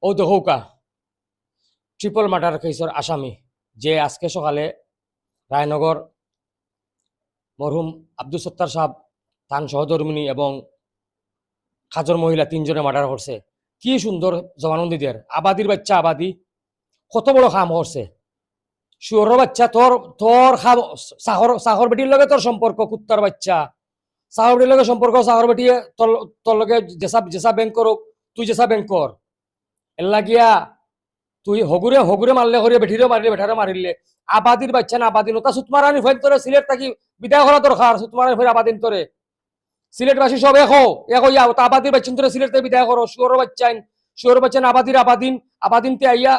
ও দেখৌকা triple murder কেসের আসামি যে আজকে সকালে রায়নগর মরহুম আব্দুল সত্তার সাহেব তান সহধর্মিনী এবং খাজর মহিলা তিনজনে মার্ডার করছে। কি সুন্দর জবানন্দিদের আবাদির বাচ্চা আবাদি কত বড় খাম করছে। শুয়োর বাচ্চা তোর তোর খাম সাহর বেটির লগে তোর সম্পর্ক, কুত্তার বাচ্চা সাহর বেটির লগে সম্পর্ক, সাহর বেটি তোর লগে যেসা ব্যাংক করুক তুই যেসা ব্যাংক কর এল্লা গিয়া তুই হগুরে হগুরে মারলে হরে বেঠিরে মারিলে বেঠারে মারিলে আবাদির বাচ্চা না আবাদিন ওটা সুতমারানি ফেল তোরে সিলেট থাকি বিদায় করা দরকার। সুতমারানি ফের আবাদিন তোরে সিলেটবাসী সব একো ইয়া ওটা আবাদির বাচ্চান তোরে সিলেট থেকে বিদায় করো। শুয়োর বাচ্চান আবাদির আবাদিনতে আইয়া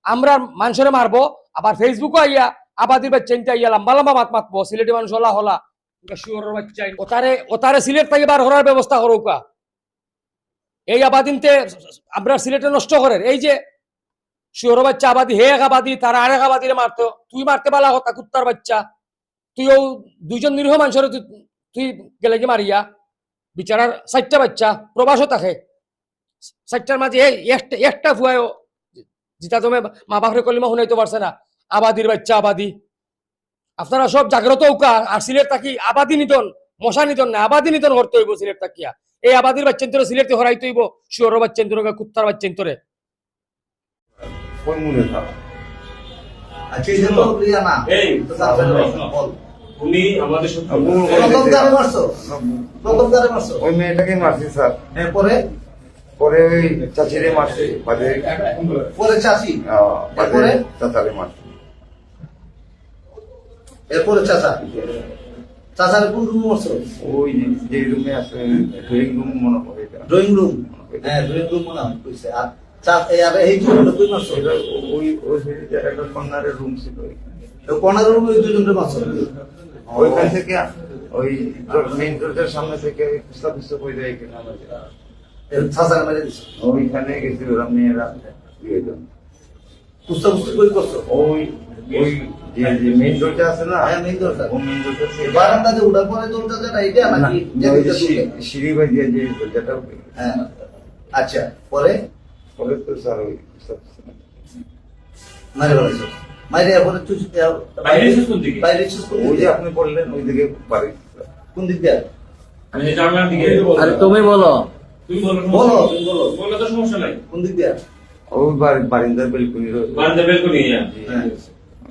আমরার মানুষরে মারবো, আবার ফেসবুকে আইয়া আবাদির বাচ্চানতে আইয়া লম্বা লম্বা মাতবো সিলেটি মানুষ হলা শুয়োর বাচ্চাই ওতারে সিলেট থেকে বার করার ব্যবস্থা করুকা। এই আবাদিনতে আমরা সিলেটে নষ্ট করেন এই যে শুয়োর বাচ্চা আবাদি হে এক আবাদি তারা আরেক আবাদিরে মারতো, তুই মারতে পালা হতা কুত্তার বাচ্চা। তুইও দুইজন নিরীহ মানুষের তুই গেলে কি মারিয়া বিচারার 4টা বাচ্চা প্রবাসও থাকে 4টার মাঝে একটা ফুয়ায় যেটা তুমি মা বাপরে কলিমা শুনাইতে পারছে না। আবাদির বাচ্চা আবাদি আপনারা সব জাগ্রত উকা। আর সিলেট থাকি আবাদি নিতন মশা নিতন না আবাদি নিতন করতে হইব। সিলেট থাকিয়া এই আবাদির বাচ্চান্তরে সিলেট হরাইতে হইব, শুয়োর বাচ্চান্তরে কুত্তার বাচ্চান্তরে। কোন মনে থাক আচ্ছা এই জন্য প্রিয়া না এই বল উনি আমাদের সাথে প্রথম দারে মারছো ওই মেয়েটাকে মারছি স্যার। হ্যাঁ পরে পরে ওই চাচিরে মারছি, বাদে পরে চাচি বাদে এরপরে চাচারে মারছি। এরপরে চাচা চাচার কোন রুম মারছো? ওই যে রুমে আছে ড্রয়িং রুম মনে করে এটা। Drawing room. হ্যাঁ ড্রয়িং রুম মনে হয় কইছে। আর আর এই দুটো কই মারছো? এটা ওই ওই যে একটা কর্নারের রুম ছিল ওইখানে। কর্নার রুমে ওই দুজনকে মারছো? ওইখান থেকে ওই মেইন রোডের সামনে থেকে পুস্তা হয়ে যায় এখানে আমাদের চাচার মেরে দিছো? ওইখানে গেছি ওরা মেয়েরা দুইজন। পুস্তাপুস্তি কই করছো? ওই ওই যে মেইন রোডটা আছে না, হ্যাঁ মেইন দরজা। ও মেইন রোডটা বারান্দাতে উঠার পরে দরজা যেটা এটা নাকি সিঁড়ি বাজিয়ে যে দরজাটা হ্যাঁ আচ্ছা পরে পরে তো স্যার ওই মারে বলেছো মারে এরপরে তুই বাইরে এসেছিস কোন দিকে? বাইরে এসেছিস কোন ওই যে দিকে? আপনি বললেন ওই দিকে বাড়ি কোন দিক দিয়ে? আমি জানলার দিকে আরে তুমি বলো। তুমি বলো বলো তুমি বলো বললে তো সমস্যা নাই। কোন দিক দিয়ে? ওই বারিন্দার বেলকুনির বারান্দা বের করে নিয়ে হ্যাঁ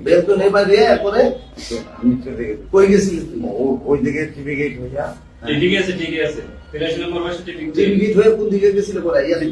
বেলকনি বাইরে এরপরে নিচে দিকে কই গেছিলি তুই? ওই দিকে টিভি গেট হইয়া ঠিক আছে ঠিক আছে 83 নম্বর বাসা ঠিক টিভি গেট হয়ে কোন দিকে গেছিলি পরে ইয়ালি